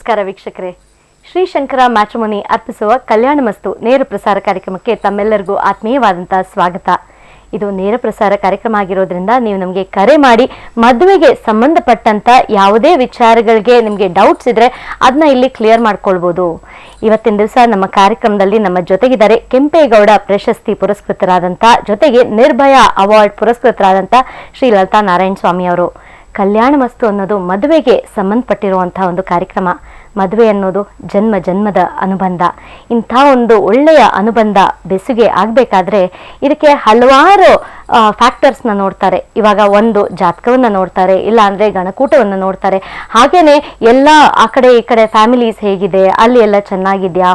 ನಮಸ್ಕಾರ ವೀಕ್ಷಕರೇ. ಶ್ರೀಶಂಕರ ಮ್ಯಾಟ್ರಿಮೋನಿ ಅರ್ಪಿಸುವ ಕಲ್ಯಾಣ ಮಸ್ತು ನೇರ ಪ್ರಸಾರ ಕಾರ್ಯಕ್ರಮಕ್ಕೆ ತಮ್ಮೆಲ್ಲರಿಗೂ ಆತ್ಮೀಯವಾದಂತಹ ಸ್ವಾಗತ. ಇದು ನೇರ ಪ್ರಸಾರ ಕಾರ್ಯಕ್ರಮ ಆಗಿರೋದ್ರಿಂದ ನೀವು ನಮಗೆ ಕರೆ ಮಾಡಿ ಮದುವೆಗೆ ಸಂಬಂಧಪಟ್ಟಂತ ಯಾವುದೇ ವಿಚಾರಗಳಿಗೆ ನಿಮಗೆ ಡೌಟ್ಸ್ ಇದ್ರೆ ಅದನ್ನ ಇಲ್ಲಿ ಕ್ಲಿಯರ್ ಮಾಡ್ಕೊಳ್ಬೋದು. ಇವತ್ತಿನ ದಿವಸ ನಮ್ಮ ಕಾರ್ಯಕ್ರಮದಲ್ಲಿ ನಮ್ಮ ಜೊತೆಗಿದ್ದಾರೆ ಕೆಂಪೇಗೌಡ ಪ್ರಶಸ್ತಿ ಪುರಸ್ಕೃತರಾದಂಥ, ಜೊತೆಗೆ ನಿರ್ಭಯ ಅವಾರ್ಡ್ ಪುರಸ್ಕೃತರಾದಂಥ ಶ್ರೀ ಲಲಿತಾ ನಾರಾಯಣ ಸ್ವಾಮಿ ಅವರು. ಕಲ್ಯಾಣ ಮಸ್ತು ಅನ್ನೋದು ಮದುವೆಗೆ ಸಂಬಂಧಪಟ್ಟಿರುವಂತಹ ಒಂದು ಕಾರ್ಯಕ್ರಮ. ಮದುವೆ ಅನ್ನೋದು ಜನ್ಮ ಜನ್ಮದ ಅನುಬಂಧ. ಇಂಥ ಒಂದು ಒಳ್ಳೆಯ ಅನುಬಂಧ ಬೆಸುಗೆ ಆಗಬೇಕಾದ್ರೆ ಇದಕ್ಕೆ ಹಲವಾರು ಫ್ಯಾಕ್ಟರ್ಸ್ನ ನೋಡ್ತಾರೆ. ಇವಾಗ ಒಂದು ಜಾತಕವನ್ನು ನೋಡ್ತಾರೆ, ಇಲ್ಲ ಅಂದರೆ ಗಣಕೂಟವನ್ನು ನೋಡ್ತಾರೆ. ಹಾಗೇನೆ ಎಲ್ಲ ಆ ಕಡೆ ಈ ಕಡೆ ಫ್ಯಾಮಿಲೀಸ್ ಹೇಗಿದೆ, ಅಲ್ಲಿ ಎಲ್ಲ ಚೆನ್ನಾಗಿದೆಯಾ,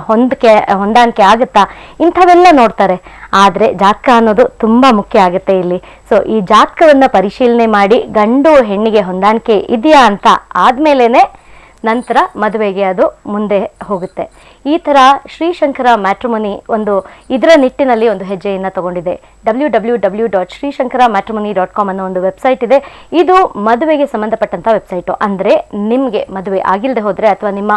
ಹೊಂದಾಣಿಕೆ ಆಗುತ್ತಾ, ಇಂಥವೆಲ್ಲ ನೋಡ್ತಾರೆ. ಆದರೆ ಜಾತಕ ಅನ್ನೋದು ತುಂಬ ಮುಖ್ಯ ಆಗುತ್ತೆ ಇಲ್ಲಿ. ಸೊ ಈ ಜಾತಕವನ್ನು ಪರಿಶೀಲನೆ ಮಾಡಿ ಗಂಡು ಹೆಣ್ಣಿಗೆ ಹೊಂದಾಣಿಕೆ ಇದೆಯಾ ಅಂತ ಆದ್ಮೇಲೆನೆ ನಂತರ ಮದುವೆಗೆ ಅದು ಮುಂದೆ ಹೋಗುತ್ತೆ. ಈ ಥರ ಶ್ರೀಶಂಕರ ಮ್ಯಾಟ್ರಿಮೋನಿ ಒಂದು ಇದರ ನಿಟ್ಟಿನಲ್ಲಿ ಒಂದು ಹೆಜ್ಜೆಯನ್ನು ತಗೊಂಡಿದೆ. www.srishankaramatrimony.com ಅನ್ನೋ ಒಂದು ವೆಬ್ಸೈಟ್ ಇದೆ. ಇದು ಮದುವೆಗೆ ಸಂಬಂಧಪಟ್ಟಂಥ ವೆಬ್ಸೈಟು. ಅಂದರೆ ನಿಮಗೆ ಮದುವೆ ಆಗಿಲ್ಲದೆ ಹೋದರೆ ಅಥವಾ ನಿಮ್ಮ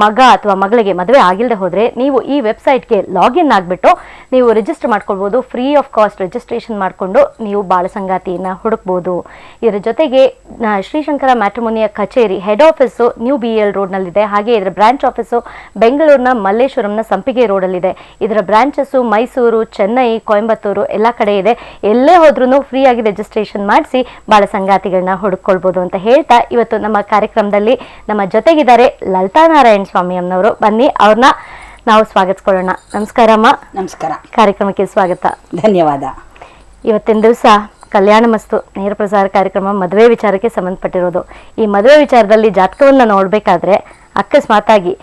ಮಗ ಅಥವಾ ಮಗಳಿಗೆ ಮದುವೆ ಆಗಿಲ್ಲದೆ ಹೋದರೆ ನೀವು ಈ ವೆಬ್ಸೈಟ್ಗೆ ಲಾಗಿನ್ ಆಗಿಬಿಟ್ಟು ನೀವು ರಿಜಿಸ್ಟರ್ ಮಾಡ್ಕೊಳ್ಬೋದು. ಫ್ರೀ ಆಫ್ ಕಾಸ್ಟ್ ರಿಜಿಸ್ಟ್ರೇಷನ್ ಮಾಡಿಕೊಂಡು ನೀವು ಬಾಳ ಸಂಗಾತಿಯನ್ನು ಹುಡುಕ್ಬೋದು. ಇದರ ಜೊತೆಗೆ ಶ್ರೀಶಂಕರ ಮ್ಯಾಟ್ರಿಮೋನಿಯ ಕಚೇರಿ ಹೆಡ್ ಆಫೀಸು ನ್ಯೂ BL ರೋಡ್ನಲ್ಲಿದೆ. ಹಾಗೆ ಇದರ ಬ್ರಾಂಚ್ ಆಫೀಸು ಬೆಂಗಳೂರಿನ ಮಲ್ಲೇಶ್ವರಂನ ಸಂಪಿಗೆ ರೋಡಲ್ಲಿದೆ. ಇದರ ಬ್ರಾಂಚಸ್ಸು ಮೈಸೂರು, ಚೆನ್ನೈ, ಕೊಯಂಬತ್ತೂರು ಎಲ್ಲ ಕಡೆ ಇದೆ. ಎಲ್ಲೇ ಹೋದ್ರೂ ಫ್ರೀ ಆಗಿ ರಿಜಿಸ್ಟ್ರೇಷನ್ ಮಾಡಿಸಿ ಬಾಳ ಸಂಗಾತಿಗಳನ್ನ ಹುಡುಕೊಳ್ಬೋದು ಅಂತ ಹೇಳ್ತಾ ಇವತ್ತು ನಮ್ಮ ಕಾರ್ಯಕ್ರಮದಲ್ಲಿ ನಮ್ಮ ಜೊತೆಗಿದ್ದಾರೆ ಲಲಿತಾ ನಾರಾಯಣ ಸ್ವಾಮಿ ಅಮ್ಮನವರು. ಬನ್ನಿ ಅವ್ರನ್ನ ನಾವು ಸ್ವಾಗತಿಸ್ಕೊಳ್ಳೋಣ. ನಮಸ್ಕಾರ ಅಮ್ಮ. ನಮಸ್ಕಾರ. ಕಾರ್ಯಕ್ರಮಕ್ಕೆ ಸ್ವಾಗತ. ಧನ್ಯವಾದ. ಇವತ್ತಿನ ದಿವಸ ಕಲ್ಯಾಣ ಮಸ್ತು ನೇರ ಪ್ರಸಾರ ಕಾರ್ಯಕ್ರಮ ಮದುವೆ ವಿಚಾರಕ್ಕೆ ಸಂಬಂಧಪಟ್ಟಿರೋದು. ಈ ಮದುವೆ ವಿಚಾರದಲ್ಲಿ ಜಾತಕವನ್ನು ನೋಡಬೇಕಾದ್ರೆ ಅಕಸ್ಮಾತಾಗಿ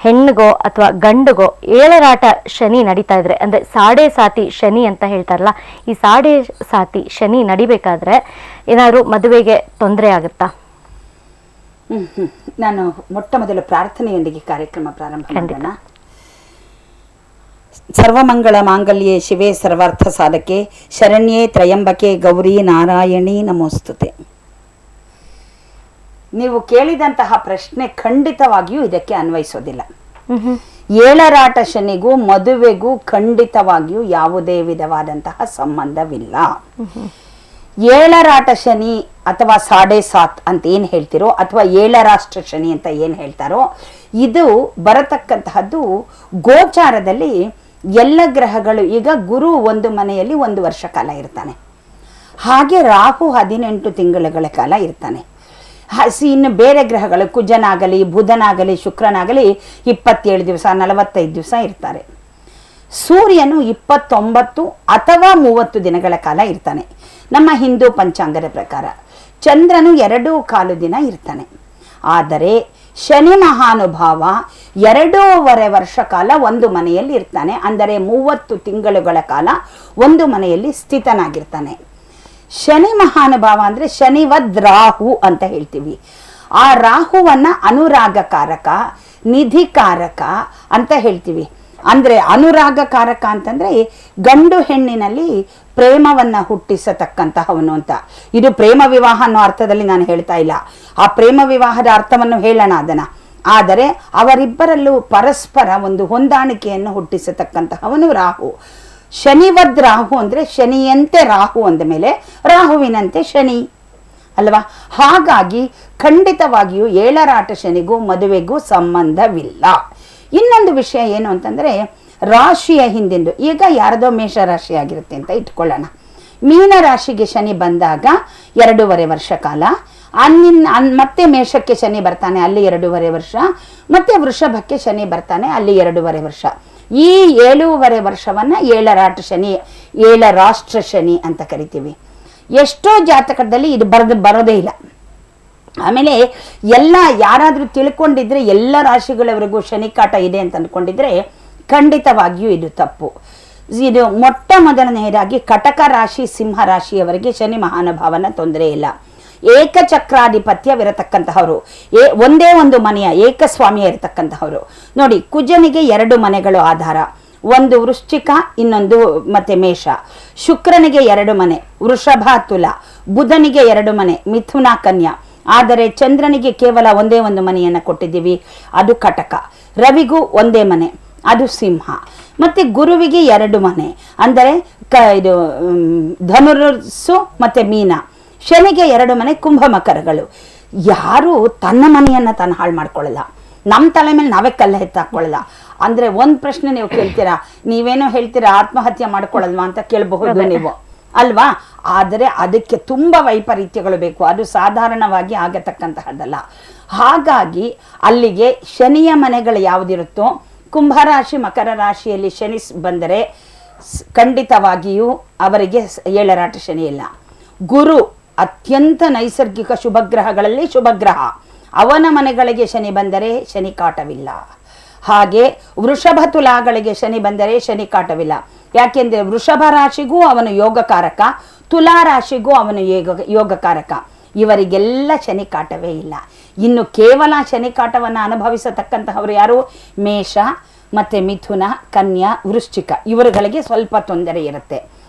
ಹೆಣ್ಣಿಗೋ ಅಥವಾ ಗಂಡಿಗೋ ಏಳರಾಟ ಶನಿ ನಡೀತಾ ಇದ್ರೆ, ಅಂದರೆ ಸಾಡೆ ಸಾತಿ ಶನಿ ಅಂತ ಹೇಳ್ತಾರಲ್ಲ, ಈ ಸಾಡೆ ಸಾತಿ ಶನಿ ನಡಿಬೇಕಾದ್ರೆ ಏನಾದ್ರು ಮದುವೆಗೆ ತೊಂದರೆ ಆಗುತ್ತಾ? ನಾನು ಮೊಟ್ಟ ಮೊದಲ ಪ್ರಾರ್ಥನೆಯೊಂದಿಗೆ ಕಾರ್ಯಕ್ರಮ ಪ್ರಾರಂಭ ಮಾಡೋಣ. ಸರ್ವಮಂಗಳ ಮಾಂಗಲ್ಯೆ ಶಿವೆ ಸರ್ವಾರ್ಥ ಸಾಧಕೆ ಶರಣ್ಯೇ ತ್ರಯಂಬಕೆ ಗೌರಿ ನಾರಾಯಣಿ ನಮೋಸ್ತುತೆ. ನೀವು ಕೇಳಿದಂತಹ ಪ್ರಶ್ನೆ ಖಂಡಿತವಾಗಿಯೂ ಇದಕ್ಕೆ ಅನ್ವಯಿಸೋದಿಲ್ಲ. ಏಳರಾಟ ಶನಿಗೂ ಮದುವೆಗೂ ಖಂಡಿತವಾಗಿಯೂ ಯಾವುದೇ ವಿಧವಾದಂತಹ ಸಂಬಂಧವಿಲ್ಲ. ಏಳರಾಟ ಶನಿ ಅಥವಾ ಸಾಡೆ ಸಾತ್ ಅಂತ ಏನು ಹೇಳ್ತಿರೋ, ಅಥವಾ ಏಳರಾಷ್ಟ್ರ ಶನಿ ಅಂತ ಏನು ಹೇಳ್ತಾರೋ, ಇದು ಬರತಕ್ಕಂತಹದ್ದು ಗೋಚಾರದಲ್ಲಿ ಎಲ್ಲ ಗ್ರಹಗಳು. ಈಗ ಗುರು ಒಂದು ಮನೆಯಲ್ಲಿ 1 ವರ್ಷ ಕಾಲ ಇರ್ತಾನೆ. ಹಾಗೆ ರಾಹು 18 ತಿಂಗಳುಗಳ ಕಾಲ ಇರ್ತಾನೆ. ಇನ್ನು ಬೇರೆ ಗ್ರಹಗಳು ಕುಜನಾಗಲಿ, ಬುಧನಾಗಲಿ, ಶುಕ್ರನಾಗಲಿ 27 ದಿವಸ 45 ದಿವಸ ಇರ್ತಾರೆ. ಸೂರ್ಯನು 29 ಅಥವಾ 30 ದಿನಗಳ ಕಾಲ ಇರ್ತಾನೆ ನಮ್ಮ ಹಿಂದೂ ಪಂಚಾಂಗದ ಪ್ರಕಾರ. ಚಂದ್ರನು 2.25 ದಿನ ಇರ್ತಾನೆ. ಆದರೆ ಶನಿ ಮಹಾನುಭಾವ 2.5 ವರ್ಷ ಕಾಲ ಒಂದು ಮನೆಯಲ್ಲಿ ಇರ್ತಾನೆ. ಅಂದರೆ 30 ತಿಂಗಳುಗಳ ಕಾಲ ಒಂದು ಮನೆಯಲ್ಲಿ ಸ್ಥಿತನಾಗಿರ್ತಾನೆ. ಶನಿ ಮಹಾನುಭಾವ ಅಂದ್ರೆ ಶನಿವದ್ ರಾಹು ಅಂತ ಹೇಳ್ತೀವಿ. ಆ ರಾಹುವನ್ನ ಅನುರಾಗಕಾರಕ, ನಿಧಿಕಾರಕ ಅಂತ ಹೇಳ್ತೀವಿ. ಅಂದ್ರೆ ಅನುರಾಗಕಾರಕ ಅಂತಂದ್ರೆ ಗಂಡು ಹೆಣ್ಣಿನಲ್ಲಿ ಪ್ರೇಮವನ್ನ ಹುಟ್ಟಿಸತಕ್ಕಂತಹವನು ಅಂತ. ಇದು ಪ್ರೇಮ ವಿವಾಹ ಅನ್ನೋ ಅರ್ಥದಲ್ಲಿ ನಾನು ಹೇಳ್ತಾ ಇಲ್ಲ. ಆ ಪ್ರೇಮ ವಿವಾಹದ ಅರ್ಥವನ್ನು ಹೇಳೋಣ ಅದನ್ನ. ಆದರೆ ಅವರಿಬ್ಬರಲ್ಲೂ ಪರಸ್ಪರ ಒಂದು ಹೊಂದಾಣಿಕೆಯನ್ನು ಹುಟ್ಟಿಸತಕ್ಕಂತಹವನು ರಾಹು. ಶನಿವದ್ ರಾಹು ಅಂದ್ರೆ ಶನಿಯಂತೆ ರಾಹು ಅಂದ ಮೇಲೆ ರಾಹುವಿನಂತೆ ಶನಿ ಅಲ್ವಾ? ಹಾಗಾಗಿ ಖಂಡಿತವಾಗಿಯೂ ಏಳರಾಟ ಶನಿಗೂ ಮದುವೆಗೂ ಸಂಬಂಧವಿಲ್ಲ. ಇನ್ನೊಂದು ವಿಷಯ ಏನು ಅಂತಂದ್ರೆ, ರಾಶಿಯ ಹಿಂದಿಂದು ಈಗ ಯಾರದೋ ಮೇಷ ರಾಶಿ ಆಗಿರುತ್ತೆ ಅಂತ ಇಟ್ಕೊಳ್ಳೋಣ. ಮೀನ ರಾಶಿಗೆ ಶನಿ ಬಂದಾಗ 2.5 ವರ್ಷ ಕಾಲ, ಮತ್ತೆ ಮೇಷಕ್ಕೆ ಶನಿ ಬರ್ತಾನೆ, ಅಲ್ಲಿ 2.5 ವರ್ಷ, ಮತ್ತೆ ವೃಷಭಕ್ಕೆ ಶನಿ ಬರ್ತಾನೆ, ಅಲ್ಲಿ 2.5 ವರ್ಷ. ಈ 7.5 ವರ್ಷವನ್ನ ಏಳರಾಟ ಶನಿ, ಏಳರಾಷ್ಟ್ರ ಶನಿ ಅಂತ ಕರಿತೀವಿ. ಎಷ್ಟೋ ಜಾತಕದಲ್ಲಿ ಇದು ಬರೋದೇ ಇಲ್ಲ. ಆಮೇಲೆ ಯಾರಾದ್ರೂ ತಿಳ್ಕೊಂಡಿದ್ರೆ ಎಲ್ಲ ರಾಶಿಗಳವರೆಗೂ ಶನಿ ಕಾಟ ಇದೆ ಅಂತ ಅಂದ್ಕೊಂಡಿದ್ರೆ ಖಂಡಿತವಾಗಿಯೂ ಇದು ತಪ್ಪು. ಇದು ಮೊಟ್ಟ ಮೊದಲನೆಯದಾಗಿ ಕಟಕ ರಾಶಿ, ಸಿಂಹ ರಾಶಿಯವರಿಗೆ ಶನಿ ಮಹಾನುಭಾವನ ತೊಂದರೆ ಇಲ್ಲ. ಏಕಚಕ್ರಾಧಿಪತ್ಯವಿರತಕ್ಕಂತಹವರು, ಒಂದೇ ಒಂದು ಮನೆಯ ಏಕಸ್ವಾಮಿಯ ಇರತಕ್ಕಂತಹವರು. ನೋಡಿ, ಕುಜನಿಗೆ 2 ಮನೆಗಳು ಆಧಾರ, ಒಂದು ವೃಶ್ಚಿಕ, ಇನ್ನೊಂದು ಮತ್ತೆ ಮೇಷ. ಶುಕ್ರನಿಗೆ 2 ಮನೆ, ವೃಷಭ ತುಲ. ಬುಧನಿಗೆ 2 ಮನೆ, ಮಿಥುನ ಕನ್ಯಾ. ಆದರೆ ಚಂದ್ರನಿಗೆ ಕೇವಲ ಒಂದೇ ಒಂದು ಮನೆಯನ್ನು ಕೊಟ್ಟಿದ್ದೀವಿ, ಅದು ಕಟಕ. ರವಿಗೂ ಒಂದೇ ಮನೆ, ಅದು ಸಿಂಹ. ಮತ್ತೆ ಗುರುವಿಗೆ 2 ಮನೆ, ಅಂದರೆ ಇದು ಧನುರ್ಸು ಮತ್ತೆ ಮೀನ. ಶನಿಗೆ 2 ಮನೆ, ಕುಂಭ ಮಕರಗಳು. ಯಾರು ತನ್ನ ಮನೆಯನ್ನ ತಾನು ಹಾಳು ಮಾಡ್ಕೊಳ್ಳಲ್ಲ, ನಮ್ಮ ತಲೆ ಮೇಲೆ ನಾವೇ ಕಲ್ಲ ಎತ್ತಾಕೊಳ್ಳಲ್ಲ. ಅಂದ್ರೆ ಒಂದ್ ಪ್ರಶ್ನೆ ನೀವು ಕೇಳ್ತೀರಾ, ನೀವೇನೋ ಹೇಳ್ತೀರಾ ಆತ್ಮಹತ್ಯೆ ಮಾಡ್ಕೊಳ್ಳಲ್ವಾ ಅಂತ ಕೇಳಬಹುದು ನೀವು, ಅಲ್ವಾ? ಆದರೆ ಅದಕ್ಕೆ ತುಂಬಾ ವೈಪರೀತ್ಯಗಳು ಬೇಕು, ಅದು ಸಾಧಾರಣವಾಗಿ ಆಗತಕ್ಕಂತಹದ್ದಲ್ಲ. ಹಾಗಾಗಿ ಅಲ್ಲಿಗೆ ಶನಿಯ ಮನೆಗಳು ಯಾವುದಿರುತ್ತೋ, ಕುಂಭರಾಶಿ ಮಕರ ರಾಶಿಯಲ್ಲಿ ಶನಿ ಬಂದರೆ ಖಂಡಿತವಾಗಿಯೂ ಅವರಿಗೆ ಏಳರಾಟ ಶನಿ ಇಲ್ಲ. ಗುರು ಅತ್ಯಂತ ನೈಸರ್ಗಿಕ ಶುಭಗ್ರಹಗಳಲ್ಲಿ ಶುಭಗ್ರಹ, ಅವನ ಮನೆಗಳಿಗೆ ಶನಿ ಬಂದರೆ ಶನಿ ಕಾಟವಿಲ್ಲ. ಹಾಗೆ ವೃಷಭ ತುಲಾಗಳಿಗೆ ಶನಿ ಬಂದರೆ ಶನಿ ಕಾಟವಿಲ್ಲ. ಯಾಕೆಂದ್ರೆ ವೃಷಭ ರಾಶಿಗೂ ಅವನು ಯೋಗಕಾರಕ, ತುಲಾ ರಾಶಿಗೂ ಅವನು ಯೋಗಕಾರಕ. ಇವರಿಗೆಲ್ಲ ಶನಿ ಕಾಟವೇ ಇಲ್ಲ. ಇನ್ನು ಕೇವಲ ಶನಿ ಕಾಟವನ್ನು ಅನುಭವಿಸತಕ್ಕಂತಹವರು ಯಾರು? ಮೇಷ ಮತ್ತೆ ಮಿಥುನ, ಕನ್ಯಾ, ವೃಶ್ಚಿಕ. ಇವರುಗಳಿಗೆ ಸ್ವಲ್ಪ ತೊಂದರೆ ಇರುತ್ತೆ.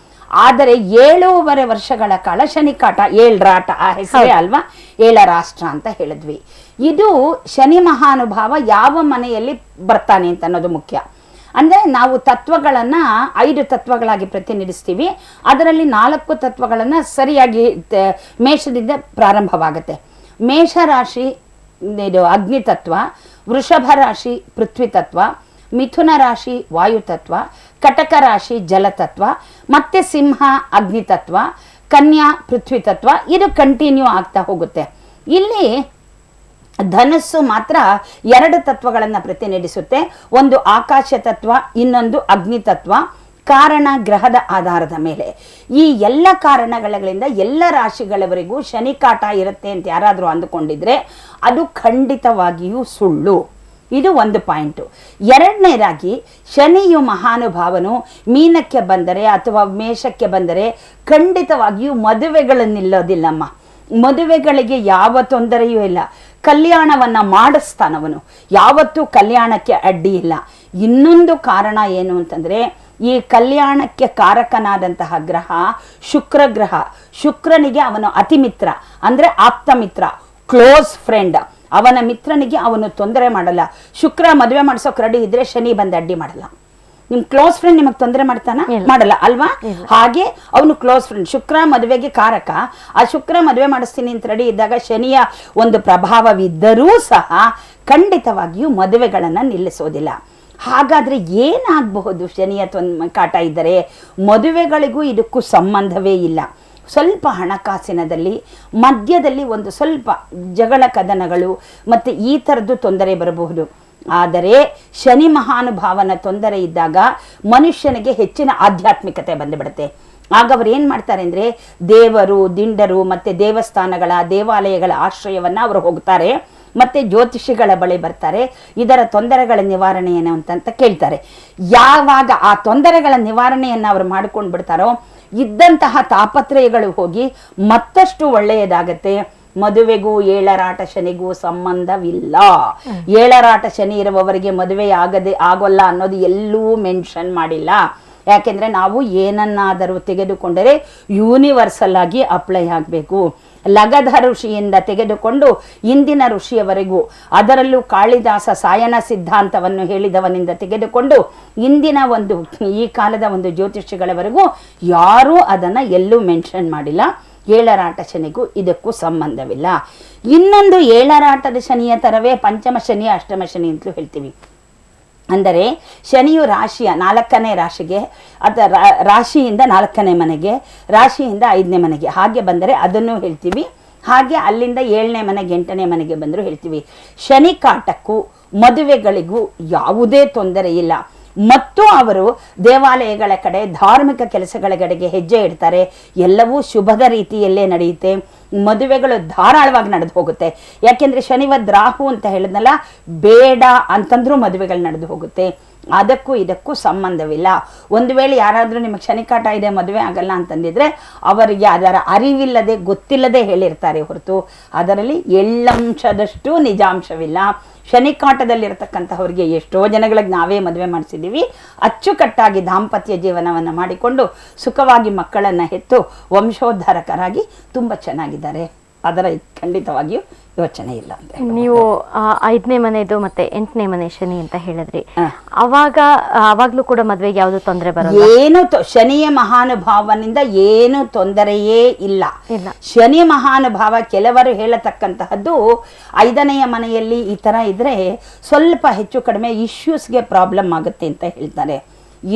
ಆದರೆ 7.5 ವರ್ಷಗಳ ಕಾಲ ಶನಿ ಕಾಟ, ಏಳ್ರಾಟ, ಆ ಹೆಸರೇ ಅಲ್ವಾ ಏಳರಾಷ್ಟ್ರ ಅಂತ ಹೇಳಿದ್ವಿ. ಇದು ಶನಿ ಮಹಾನುಭಾವ ಯಾವ ಮನೆಯಲ್ಲಿ ಬರ್ತಾನೆ ಅಂತ ಅನ್ನೋದು ಮುಖ್ಯ. ಅಂದ್ರೆ ನಾವು ತತ್ವಗಳನ್ನ 5 ತತ್ವಗಳಾಗಿ ಪ್ರತಿನಿಧಿಸ್ತೀವಿ. ಅದರಲ್ಲಿ 4 ತತ್ವಗಳನ್ನ ಸರಿಯಾಗಿ ಮೇಷದಿಂದ ಪ್ರಾರಂಭವಾಗುತ್ತೆ. ಮೇಷ ರಾಶಿ ಇದು ಅಗ್ನಿ ತತ್ವ, ವೃಷಭ ರಾಶಿ ಪೃಥ್ವಿ ತತ್ವ, ಮಿಥುನ ರಾಶಿ ವಾಯು ತತ್ವ, ಕಟಕ ರಾಶಿ ಜಲತತ್ವ, ಮತ್ತೆ ಸಿಂಹ ಅಗ್ನಿ ತತ್ವ, ಕನ್ಯಾ ಪೃಥ್ವಿ ತತ್ವ. ಇದು ಕಂಟಿನ್ಯೂ ಆಗ್ತಾ ಹೋಗುತ್ತೆ. ಇಲ್ಲಿ ಧನಸ್ಸು ಮಾತ್ರ 2 ತತ್ವಗಳನ್ನು ಪ್ರತಿನಿಧಿಸುತ್ತೆ. ಒಂದು ಆಕಾಶ ತತ್ವ, ಇನ್ನೊಂದು ಅಗ್ನಿ ತತ್ವ. ಕಾರಣ ಗ್ರಹದ ಆಧಾರದ ಮೇಲೆ. ಈ ಎಲ್ಲ ಕಾರಣಗಳಿಂದ ಎಲ್ಲ ರಾಶಿಗಳವರೆಗೂ ಶನಿ ಕಾಟ ಇರುತ್ತೆ ಅಂತ ಯಾರಾದರೂ ಅಂದುಕೊಂಡಿದ್ರೆ ಅದು ಖಂಡಿತವಾಗಿಯೂ ಸುಳ್ಳು. ಇದು ಒಂದು ಪಾಯಿಂಟು. ಎರಡನೇದಾಗಿ ಶನಿಯು ಮಹಾನುಭಾವನು ಮೀನಕ್ಕೆ ಬಂದರೆ ಅಥವಾ ಮೇಷಕ್ಕೆ ಬಂದರೆ ಖಂಡಿತವಾಗಿಯೂ ಮದುವೆಗಳು ನಿಲ್ಲೋದಿಲ್ಲಮ್ಮ. ಮದುವೆಗಳಿಗೆ ಯಾವ ತೊಂದರೆಯೂ ಇಲ್ಲ. ಕಲ್ಯಾಣವನ್ನ ಮಾಡಿಸ್ತಾನವನು, ಯಾವತ್ತೂ ಕಲ್ಯಾಣಕ್ಕೆ ಅಡ್ಡಿ ಇಲ್ಲ. ಇನ್ನೊಂದು ಕಾರಣ ಏನು ಅಂತಂದ್ರೆ, ಈ ಕಲ್ಯಾಣಕ್ಕೆ ಕಾರಕನಾದಂತಹ ಗ್ರಹ ಶುಕ್ರ ಗ್ರಹ. ಶುಕ್ರನಿಗೆ ಅವನು ಅತಿ ಮಿತ್ರ, ಅಂದ್ರೆ ಆಪ್ತ ಮಿತ್ರ, ಕ್ಲೋಸ್ ಫ್ರೆಂಡ್. ಅವನ ಮಿತ್ರನಿಗೆ ಅವನು ತೊಂದರೆ ಮಾಡಲ್ಲ. ಶುಕ್ರ ಮದುವೆ ಮಾಡಿಸೋಕೆ ರೆಡಿ ಇದ್ರೆ ಶನಿ ಬಂದು ಅಡ್ಡಿ ಮಾಡಲ್ಲ. ನಿಮ್ ಕ್ಲೋಸ್ ಫ್ರೆಂಡ್ ನಿಮಗೆ ತೊಂದರೆ ಮಾಡ್ತಾನ? ಮಾಡಲ್ಲ ಅಲ್ವಾ? ಹಾಗೆ ಅವನು ಕ್ಲೋಸ್ ಫ್ರೆಂಡ್. ಶುಕ್ರ ಮದುವೆಗೆ ಕಾರಕ. ಆ ಶುಕ್ರ ಮದುವೆ ಮಾಡಿಸ್ತೀನಿ ಅಂತ ರೆಡಿ ಇದ್ದಾಗ ಶನಿಯ ಒಂದು ಪ್ರಭಾವವಿದ್ದರೂ ಸಹ ಖಂಡಿತವಾಗಿಯೂ ಮದುವೆಗಳನ್ನ ನಿಲ್ಲಿಸೋದಿಲ್ಲ. ಹಾಗಾದ್ರೆ ಏನಾಗಬಹುದು ಶನಿಯ ಕಾಟ ಇದ್ದರೆ? ಮದುವೆಗಳಿಗೂ ಇದಕ್ಕೂ ಸಂಬಂಧವೇ ಇಲ್ಲ. ಸ್ವಲ್ಪ ಹಣಕಾಸಿನದಲ್ಲಿ ಮಧ್ಯದಲ್ಲಿ ಒಂದು ಸ್ವಲ್ಪ ಜಗಳ ಕದನಗಳು ಮತ್ತೆ ಈ ಥರದ್ದು ತೊಂದರೆ ಬರಬಹುದು. ಆದರೆ ಶನಿ ಮಹಾನುಭಾವನ ತೊಂದರೆ ಇದ್ದಾಗ ಮನುಷ್ಯನಿಗೆ ಹೆಚ್ಚಿನ ಆಧ್ಯಾತ್ಮಿಕತೆ ಬಂದುಬಿಡುತ್ತೆ. ಆಗ ಅವ್ರು ಏನು ಮಾಡ್ತಾರೆ ಅಂದರೆ, ದೇವರು ದಿಂಡರು ಮತ್ತೆ ದೇವಸ್ಥಾನಗಳ ದೇವಾಲಯಗಳ ಆಶ್ರಯವನ್ನು ಅವರು ಹೋಗ್ತಾರೆ, ಮತ್ತೆ ಜ್ಯೋತಿಷಿಗಳ ಬಳಿ ಬರ್ತಾರೆ. ಇದರ ತೊಂದರೆಗಳ ನಿವಾರಣೆ ಏನು ಅಂತ ಕೇಳ್ತಾರೆ. ಯಾವಾಗ ಆ ತೊಂದರೆಗಳ ನಿವಾರಣೆಯನ್ನು ಅವರು ಮಾಡ್ಕೊಂಡು ಬಿಡ್ತಾರೋ ಇದ್ದಂತಹ ತಾಪತ್ರಯಗಳು ಹೋಗಿ ಮತ್ತಷ್ಟು ಒಳ್ಳೆಯದಾಗತ್ತೆ. ಮದುವೆಗೂ ಏಳರಾಟ ಶನಿಗೂ ಸಂಬಂಧವಿಲ್ಲ. ಏಳರಾಟ ಶನಿ ಇರುವವರಿಗೆ ಮದುವೆ ಆಗೋಲ್ಲ ಅನ್ನೋದು ಎಲ್ಲೂ ಮೆನ್ಷನ್ ಮಾಡಿಲ್ಲ. ಯಾಕೆಂದ್ರೆ ನಾವು ಏನನ್ನಾದರೂ ತೆಗೆದುಕೊಂಡರೆ ಯೂನಿವರ್ಸಲ್ ಆಗಿ ಅಪ್ಲೈ ಆಗಬೇಕು. ಲಗಧ ಋಷಿಯಿಂದ ತೆಗೆದುಕೊಂಡು ಇಂದಿನ ಋಷಿಯವರೆಗೂ, ಅದರಲ್ಲೂ ಕಾಳಿದಾಸ ಸಾಯನ ಸಿದ್ಧಾಂತವನ್ನು ಹೇಳಿದವನಿಂದ ತೆಗೆದುಕೊಂಡು ಇಂದಿನ ಒಂದು ಈ ಕಾಲದ ಒಂದು ಜ್ಯೋತಿಷಿಗಳವರೆಗೂ ಯಾರೂ ಅದನ್ನು ಎಲ್ಲೂ ಮೆನ್ಷನ್ ಮಾಡಿಲ್ಲ. ಏಳರಾಟ ಶನಿಗೂ ಇದಕ್ಕೂ ಸಂಬಂಧವಿಲ್ಲ. ಇನ್ನೊಂದು ಏಳರಾಟದ ಶನಿಯ ಥರವೇ ಪಂಚಮ ಶನಿ ಅಷ್ಟಮ ಶನಿ ಅಂತಲೂ ಹೇಳ್ತೀವಿ. ಅಂದರೆ ಶನಿಯು ರಾಶಿಯ 4ನೇ ರಾಶಿಗೆ ಅಥವಾ ರಾಶಿಯಿಂದ 4ನೇ ಮನೆಗೆ, ರಾಶಿಯಿಂದ 5ನೇ ಮನೆಗೆ ಹಾಗೆ ಬಂದರೆ ಅದನ್ನು ಹೇಳ್ತೀವಿ. ಹಾಗೆ ಅಲ್ಲಿಂದ 7ನೇ ಮನೆಗೆ 8ನೇ ಮನೆಗೆ ಬಂದರೂ ಹೇಳ್ತೀವಿ. ಶನಿ ಕಾಟಕ್ಕೂ ಮದುವೆಗಳಿಗೂ ಯಾವುದೇ ತೊಂದರೆ ಇಲ್ಲ. ಮತ್ತು ಅವರು ದೇವಾಲಯಗಳ ಕಡೆ ಧಾರ್ಮಿಕ ಕೆಲಸಗಳ ಕಡೆಗೆ ಹೆಜ್ಜೆ ಇಡ್ತಾರೆ. ಎಲ್ಲವೂ ಶುಭದ ರೀತಿಯಲ್ಲೇ ನಡೆಯುತ್ತೆ. ಮದುವೆಗಳು ಧಾರಾಳವಾಗಿ ನಡೆದು ಹೋಗುತ್ತೆ. ಯಾಕೆಂದ್ರೆ ಶನಿವದ್ ರಾಹು ಅಂತ ಹೇಳಿದ್ನಲ್ಲ, ಬೇಡ ಅಂತಂದ್ರೂ ಮದುವೆಗಳು ನಡೆದು ಹೋಗುತ್ತೆ. ಅದಕ್ಕೂ ಇದಕ್ಕೂ ಸಂಬಂಧವಿಲ್ಲ. ಒಂದು ವೇಳೆ ಯಾರಾದರೂ ನಿಮಗೆ ಶನಿಕಾಟ ಇದೆ ಮದುವೆ ಆಗಲ್ಲ ಅಂತಂದಿದ್ರೆ ಅವರಿಗೆ ಅದರ ಅರಿವಿಲ್ಲದೆ ಗೊತ್ತಿಲ್ಲದೆ ಹೇಳಿರ್ತಾರೆ ಹೊರತು ಅದರಲ್ಲಿ ಎಳ್ಳಂಶದಷ್ಟು ನಿಜಾಂಶವಿಲ್ಲ. ಶನಿಕಾಟದಲ್ಲಿರತಕ್ಕಂಥವ್ರಿಗೆ ಎಷ್ಟೋ ಜನಗಳಿಗೆ ನಾವೇ ಮದುವೆ ಮಾಡಿಸಿದ್ದೀವಿ. ಅಚ್ಚುಕಟ್ಟಾಗಿ ದಾಂಪತ್ಯ ಜೀವನವನ್ನು ಮಾಡಿಕೊಂಡು ಸುಖವಾಗಿ ಮಕ್ಕಳನ್ನು ಹೆತ್ತು ವಂಶೋದ್ಧಾರಕರಾಗಿ ತುಂಬ ಚೆನ್ನಾಗಿದ್ದಾರೆ. ಅದರ ಖಂಡಿತವಾಗಿಯೂ ಯೋಚನೆ ಇಲ್ಲ ಅಂತ ಹೇಳ್ಬೋದು. ನೀವು 5ನೇ ಮನೆದು ಮತ್ತೆ 8ನೇ ಮನೆ ಶನಿ ಅಂತ ಹೇಳಿದ್ರಿ. ಅವಾಗ್ಲೂ ಕೂಡ ಮದ್ವೆಗೆ ಯಾವ್ದು ತೊಂದರೆ ಬರಲ್ಲ? ಏನು ಶನಿಯ ಮಹಾನುಭಾವನಿಂದ ಏನು ತೊಂದರೆಯೇ ಇಲ್ಲ. ಶನಿ ಮಹಾನುಭಾವ ಕೆಲವರು ಹೇಳತಕ್ಕಂತಹದ್ದು 5ನೆಯ ಮನೆಯಲ್ಲಿ ಈ ತರ ಇದ್ರೆ ಸ್ವಲ್ಪ ಹೆಚ್ಚು ಕಡಿಮೆ ಇಶ್ಯೂಸ್ಗೆ ಪ್ರಾಬ್ಲಮ್ ಆಗುತ್ತೆ ಅಂತ ಹೇಳ್ತಾರೆ.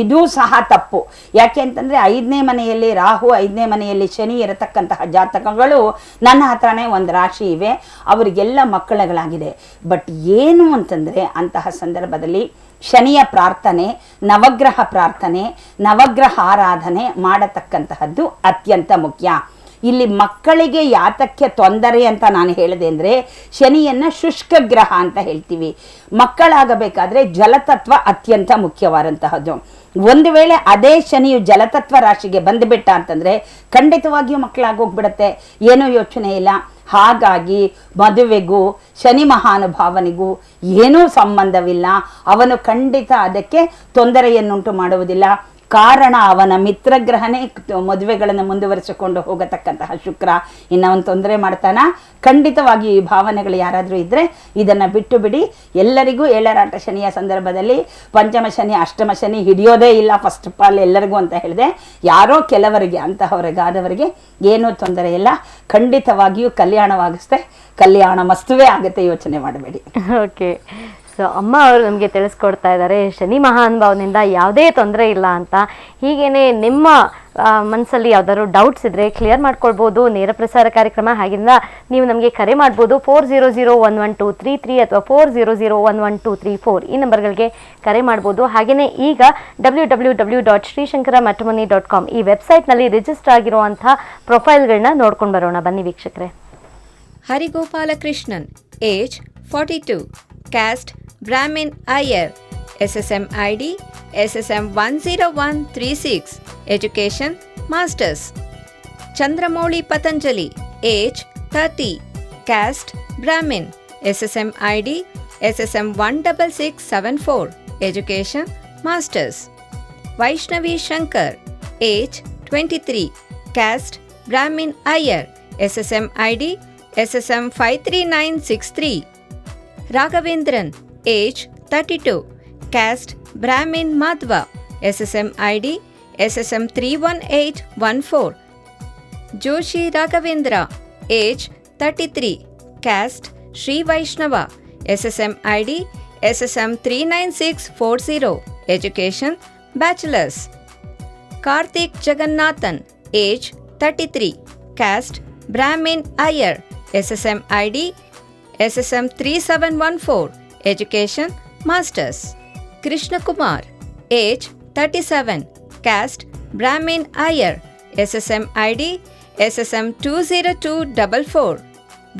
ಇದು ಸಹ ತಪ್ಪು. ಯಾಕೆ ಅಂತಂದ್ರೆ 5ನೇ ಮನೆಯಲ್ಲಿ ರಾಹು, 5ನೇ ಮನೆಯಲ್ಲಿ ಶನಿ ಇರತಕ್ಕಂತಹ ಜಾತಕಗಳು ನನ್ನ ಹತ್ರನೇ ಒಂದು ರಾಶಿ ಇವೆ, ಅವರಿಗೆಲ್ಲ ಮಕ್ಕಳುಗಳಾಗಿದೆ. ಬಟ್ ಏನು ಅಂತಂದ್ರೆ ಅಂತಹ ಸಂದರ್ಭದಲ್ಲಿ ಶನಿಯ ಪ್ರಾರ್ಥನೆ, ನವಗ್ರಹ ಪ್ರಾರ್ಥನೆ, ನವಗ್ರಹ ಆರಾಧನೆ ಮಾಡತಕ್ಕಂತಹದ್ದು ಅತ್ಯಂತ ಮುಖ್ಯ. ಇಲ್ಲಿ ಮಕ್ಕಳಿಗೆ ಯಾತಕ್ಕೆ ತೊಂದರೆ ಅಂತ ನಾನು ಹೇಳಿದೆ ಅಂದರೆ, ಶನಿಯನ್ನು ಶುಷ್ಕ ಗ್ರಹ ಅಂತ ಹೇಳ್ತೀವಿ. ಮಕ್ಕಳಾಗಬೇಕಾದ್ರೆ ಜಲತತ್ವ ಅತ್ಯಂತ ಮುಖ್ಯವಾದಂತಹದ್ದು. ಒಂದು ವೇಳೆ ಅದೇ ಶನಿಯು ಜಲತತ್ವ ರಾಶಿಗೆ ಬಂದುಬಿಟ್ಟ ಅಂತಂದರೆ ಖಂಡಿತವಾಗಿಯೂ ಮಕ್ಕಳಾಗೋಗ್ಬಿಡತ್ತೆ, ಏನೂ ಯೋಚನೆ ಇಲ್ಲ. ಹಾಗಾಗಿ ಮದುವೆಗೂ ಶನಿ ಮಹಾನುಭಾವನಿಗೂ ಏನೂ ಸಂಬಂಧವಿಲ್ಲ. ಅವನು ಖಂಡಿತ ಅದಕ್ಕೆ ತೊಂದರೆಯನ್ನುಂಟು ಮಾಡುವುದಿಲ್ಲ. ಕಾರಣ ಅವನ ಮಿತ್ರಗ್ರಹನೇ ಮದುವೆಗಳನ್ನು ಮುಂದುವರಿಸಿಕೊಂಡು ಹೋಗತಕ್ಕಂತಹ ಶುಕ್ರ ಇನ್ನೊಂದು ತೊಂದರೆ ಮಾಡ್ತಾನ. ಖಂಡಿತವಾಗಿ ಈ ಭಾವನೆಗಳು ಯಾರಾದರೂ ಇದ್ದರೆ ಇದನ್ನು ಬಿಟ್ಟು ಬಿಡಿ. ಎಲ್ಲರಿಗೂ ಏಳರಾಟ ಶನಿಯ ಸಂದರ್ಭದಲ್ಲಿ ಪಂಚಮ ಶನಿ, ಅಷ್ಟಮ ಶನಿ ಹಿಡಿಯೋದೇ ಇಲ್ಲ ಫಸ್ಟ್ ಆಫ್ ಆಲ್ ಎಲ್ಲರಿಗೂ ಅಂತ ಹೇಳಿದೆ. ಯಾರೋ ಕೆಲವರಿಗೆ, ಅಂತಹವರಿಗಾದವರಿಗೆ ಏನೂ ತೊಂದರೆ ಇಲ್ಲ. ಖಂಡಿತವಾಗಿಯೂ ಕಲ್ಯಾಣವಾಗಿಸ್ತೆ, ಕಲ್ಯಾಣ ಮಸ್ತುವೇ ಆಗುತ್ತೆ, ಯೋಚನೆ ಮಾಡಬೇಡಿ. ಓಕೆ. ಸೊ ಅಮ್ಮ ಅವರು ನಮಗೆ ತಿಳಿಸ್ಕೊಡ್ತಾ ಇದ್ದಾರೆ ಶನಿ ಮಹಾನುಭಾವನಿಂದ ಯಾವುದೇ ತೊಂದರೆ ಇಲ್ಲ ಅಂತ. ಹೀಗೇನೆ ನಿಮ್ಮ ಮನಸ್ಸಲ್ಲಿ ಯಾವ್ದಾದ್ರು ಡೌಟ್ಸ್ ಇದ್ರೆ ಕ್ಲಿಯರ್ ಮಾಡ್ಕೊಳ್ಬೋದು. ನೇರ ಪ್ರಸಾರ ಕಾರ್ಯಕ್ರಮ ಹಾಗಿಂದ ನೀವು ನಮಗೆ ಕರೆ ಮಾಡ್ಬೋದು 40011233 ಅಥವಾ 40011234 ಈ ನಂಬರ್ಗಳಿಗೆ ಕರೆ ಮಾಡ್ಬೋದು. ಹಾಗೆಯೇ ಈಗ www.srishankaramatrimony.com ಈ ವೆಬ್ಸೈಟ್ನಲ್ಲಿ ರಿಜಿಸ್ಟರ್ ಆಗಿರುವಂಥ ಪ್ರೊಫೈಲ್ಗಳನ್ನ ನೋಡ್ಕೊಂಡು ಬರೋಣ. ಬನ್ನಿ ವೀಕ್ಷಕರೇ. ಹರಿಗೋಪಾಲಕೃಷ್ಣನ್, age 42, caste Brahmin Iyer, SSM ID SSM 10136, education masters. Chandramouli Patanjali, age 30, caste Brahmin, SSM ID SSM 16674, education masters. Vaishnavi Shankar, age 23, caste Brahmin Iyer, SSM ID SSM 53963. Raghavendran, age 32, caste Brahmin Madhva, SSM ID SSM 31814. Joshi Raghavendra, age 33, caste Sri Vaishnava, SSM ID SSM 39640, education bachelors. Karthik Jagannathan, age 33, caste Brahmin Iyer, SSM ID SSM 3714, education masters. Krishna Kumar, age 37, caste Brahmin Iyer, SSM ID SSM 20244.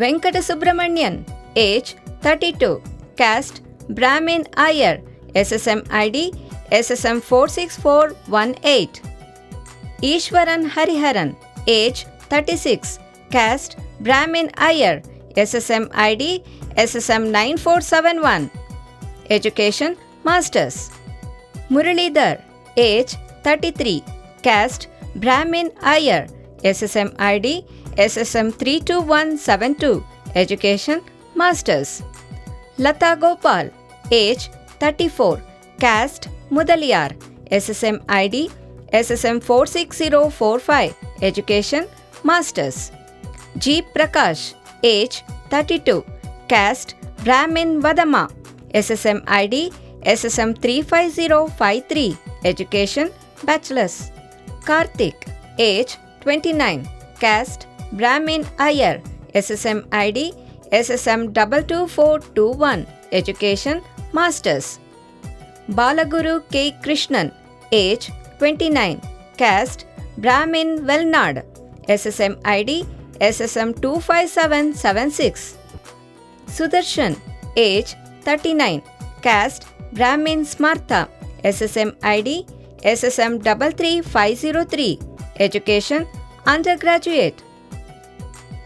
Venkata Subramanian, age 32, caste Brahmin Iyer, SSM ID SSM 46418. Ishwaran Hariharan, age 36, caste Brahmin Iyer, SSM ID SSM 9471, education masters. Muralidhar, age 33, caste Brahmin Iyer, SSM ID SSM 32172, education masters. Lata Gopal, age 34, caste Mudaliyar, SSM ID SSM 46045, education masters. G. Prakash, age 32, caste Brahmin Vadama, SSM ID SSM 35053, education bachelors. Karthik, age 29, caste Brahmin Iyer, SSM ID SSM 22421, education masters. Balaguru K. Krishnan, age 29, caste Brahmin Velnad, SSM ID SSM 25776. Sudarshan, age 39, caste Brahmin Smartha, SSM ID SSM 33503, education undergraduate.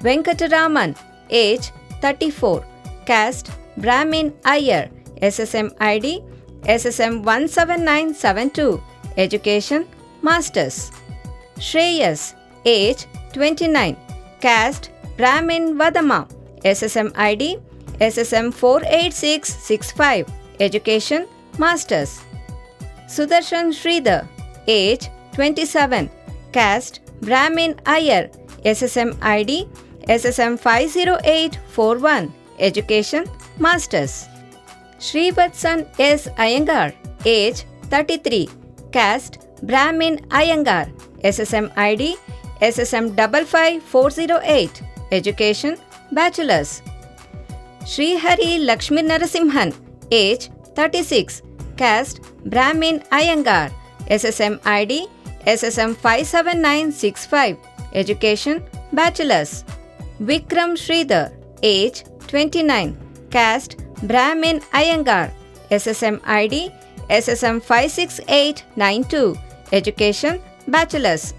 Venkataraman, age 34, caste Brahmin Iyer, SSM ID SSM 17972, education masters. Shreyas, age 29, caste Brahmin Vadama, SSM ID SSM 48665, Education Masters. Sudarshan Sridhar, age 27, caste Brahmin Iyer, SSM ID SSM 50841, Education Masters. Srivatsan S. Iyengar, age 33, caste Brahmin Iyengar, SSM ID SSM 55408, Education Bachelor's. Srihari Lakshmi Narasimhan, age 36, caste Brahmin Iyengar, SSM ID SSM 57965, Education Bachelor's. Vikram Sridhar, age 29, caste Brahmin Iyengar, SSM ID SSM 56892, Education Bachelor's.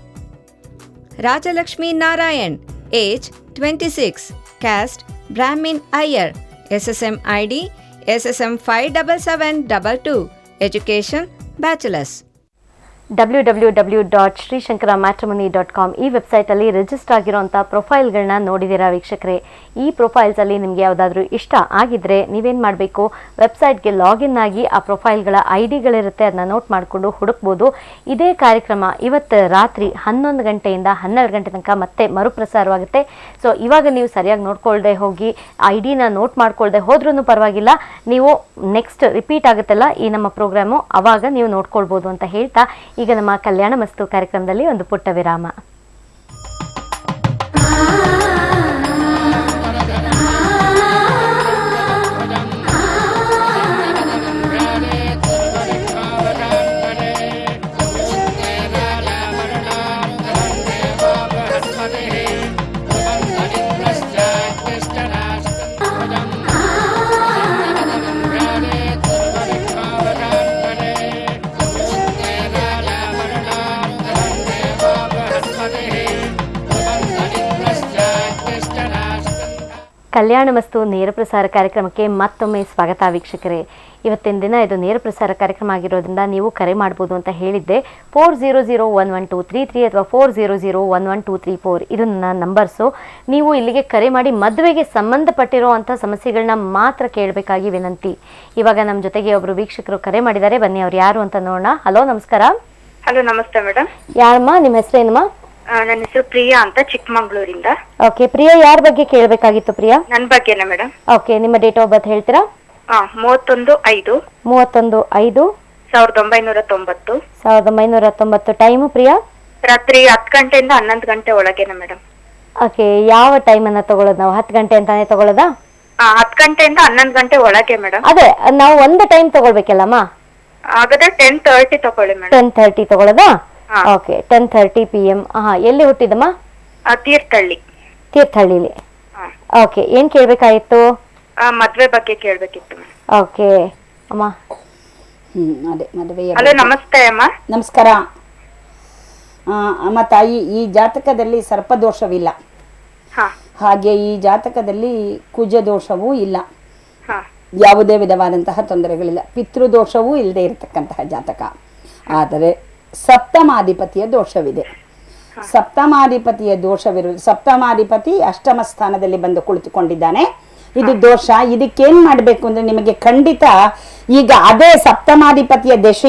Rajalakshmi Narayan, age 26, caste Brahmin Iyer, SSM ID SSM 57722, Education Bachelor's. www.srishankarammatrimony.com ಈ ವೆಬ್ಸೈಟಲ್ಲಿ register ಆಗಿರೋಂಥ ಪ್ರೊಫೈಲ್ಗಳನ್ನ ನೋಡಿದ್ದೀರಾ ವೀಕ್ಷಕರೇ. ಈ ಪ್ರೊಫೈಲ್ಸಲ್ಲಿ ನಿಮಗೆ ಯಾವುದಾದ್ರೂ ಇಷ್ಟ ಆಗಿದ್ದರೆ ನೀವೇನು ಮಾಡಬೇಕು, ವೆಬ್ಸೈಟ್ಗೆ ಲಾಗಿನ್ ಆಗಿ ಆ ಪ್ರೊಫೈಲ್ಗಳ ID-ಗಳಿರುತ್ತೆ, ಅದನ್ನ ನೋಟ್ ಮಾಡಿಕೊಂಡು ಹುಡುಕ್ಬೋದು. ಇದೇ ಕಾರ್ಯಕ್ರಮ ಇವತ್ತು ರಾತ್ರಿ 11 ಗಂಟೆಯಿಂದ 12 ಗಂಟೆ ತನಕ ಮತ್ತೆ ಮರುಪ್ರಸಾರವಾಗುತ್ತೆ. ಸೊ ಇವಾಗ ನೀವು ಸರಿಯಾಗಿ ನೋಡ್ಕೊಳ್ದೆ ಹೋಗಿ ID-ನ ನೋಟ್ ಮಾಡ್ಕೊಳ್ದೆ ಹೋದ್ರೂ ಪರವಾಗಿಲ್ಲ, ನೀವು ನೆಕ್ಸ್ಟ್ ರಿಪೀಟ್ ಆಗುತ್ತಲ್ಲ ಈ ನಮ್ಮ ಪ್ರೋಗ್ರಾಮು, ಅವಾಗ ನೀವು ನೋಡ್ಕೊಳ್ಬೋದು ಅಂತ ಹೇಳ್ತಾ ಈಗ ನಮ್ಮ ಕಲ್ಯಾಣ ಮಸ್ತು ಕಾರ್ಯಕ್ರಮದಲ್ಲಿ ಒಂದು ಪುಟ್ಟ ವಿರಾಮ. ಕಲ್ಯಾಣ ಮಸ್ತು ನೇರ ಪ್ರಸಾರ ಕಾರ್ಯಕ್ರಮಕ್ಕೆ ಮತ್ತೊಮ್ಮೆ ಸ್ವಾಗತ ವೀಕ್ಷಕರೇ. ಇವತ್ತಿನ ದಿನ ಇದು ನೇರ ಪ್ರಸಾರ ಕಾರ್ಯಕ್ರಮ ಆಗಿರೋದ್ರಿಂದ ನೀವು ಕರೆ ಮಾಡ್ಬೋದು ಅಂತ ಹೇಳಿದ್ದೆ. 40011233 ಅಥವಾ 40011234 ಇದು ನನ್ನ ನಂಬರ್ಸು. ನೀವು ಇಲ್ಲಿಗೆ ಕರೆ ಮಾಡಿ ಮದುವೆಗೆ ಸಂಬಂಧಪಟ್ಟಿರೋ ಅಂಥ ಸಮಸ್ಯೆಗಳನ್ನ ಮಾತ್ರ ಕೇಳಬೇಕಾಗಿ ವಿನಂತಿ. ಇವಾಗ ನಮ್ಮ ಜೊತೆಗೆ ಒಬ್ಬರು ವೀಕ್ಷಕರು ಕರೆ ಮಾಡಿದ್ದಾರೆ, ಬನ್ನಿ ಅವ್ರು ಯಾರು ಅಂತ ನೋಡೋಣ. ಹಲೋ, ನಮಸ್ಕಾರ. ಹಲೋ, ನಮಸ್ತೆ ಮೇಡಮ್. ಯಾರಮ್ಮ, ನಿಮ್ಮ ಹೆಸರೇನಮ್ಮ? ನನ್ನ ಹೆಸರು ಪ್ರಿಯಾ ಅಂತ, ಚಿಕ್ಕಮಂಗ್ಳೂರಿಂದ. ಓಕೆ ಪ್ರಿಯಾ, ಯಾರ ಬಗ್ಗೆ ಕೇಳಬೇಕಾಗಿತ್ತು ಪ್ರಿಯಾ? ನನ್ನ ಬಗ್ಗೆನಾ ಮೇಡಮ್? ಓಕೆ, ನಿಮ್ಮ ಡೇಟ್ ಆಫ್ ಬರ್ತ್ ಹೇಳ್ತೀರಾ? 31/5/1990. 1990. ಟೈಮು ಪ್ರಿಯಾ? ರಾತ್ರಿ 10 ಗಂಟೆಯಿಂದ 11 ಗಂಟೆ ಒಳಗೇನಾ ಮೇಡಮ್? ಓಕೆ, ಯಾವ ಟೈಮ್ ಅನ್ನ ತಗೊಳ್ಳೋದು ನಾವು? 10 ಗಂಟೆ ಅಂತಾನೆ ತಗೊಳ್ಳೋದಾ? 10 ಗಂಟೆಯಿಂದ 11 ಗಂಟೆ ಒಳಗೆ ಮೇಡಮ್. ಅದೇ ನಾವು ಒಂದು ಟೈಮ್ ತಗೊಳ್ಬೇಕಲ್ಲಮ್ಮ? ಹಾಗಾದ್ರೆ 10:30 ತಗೊಳ್ಳಿ ಮೇಡಮ್. 10:30 ತಗೊಳ್ಳೋದಾ? Okay, 10:30 PM. ಎಲ್ಲಿ ಹುಟ್ಟಿದಮ್ಮ? ತೀರ್ಥಹಳ್ಳಿಲಿ. ಓಕೆ, ಏನ್ ಕೇಳ್ಬೇಕಾಗಿತ್ತು? ಮದ್ವೆ ಬಗ್ಗೆ ಕೇಳ್ಬೇಕಿತ್ತು ಮೇಡಮ್. ಓಕೆ ಅಮ್ಮ. ಅದೇ ಮದುವೆ. ಹಲೋ, ನಮಸ್ತೆ ಅಮ್ಮ. ನಮಸ್ಕಾರ ಅಮ್ಮ. ತಾಯಿ, ಈ ಜಾತಕದಲ್ಲಿ ಸರ್ಪದೋಷವಿಲ್ಲ, ಹಾಗೆ ಈ ಜಾತಕದಲ್ಲಿ ಕುಜದೋಷವೂ ಇಲ್ಲ, ಯಾವುದೇ ವಿಧವಾದಂತಹ ತೊಂದರೆಗಳಿಲ್ಲ, ಪಿತೃದೋಷವೂ ಇಲ್ಲದೆ ಇರತಕ್ಕಂತಹ ಜಾತಕ. ಆದರೆ ಸಪ್ತಮಾಧಿಪತಿಯ ದೋಷವಿದೆ. ಸಪ್ತಮಾಧಿಪತಿಯ ದೋಷವಿರುವುದು, ಸಪ್ತಮಾಧಿಪತಿ ಅಷ್ಟಮ ಸ್ಥಾನದಲ್ಲಿ ಬಂದು ಕುಳಿತುಕೊಂಡಿದ್ದಾನೆ. ಇದು ದೋಷ. ಇದಕ್ಕೇನ್ ಮಾಡ್ಬೇಕು ಅಂದ್ರೆ ನಿಮಗೆ ಖಂಡಿತ ಈಗ ಅದೇ ಸಪ್ತಮಾಧಿಪತಿಯ ದಶೆ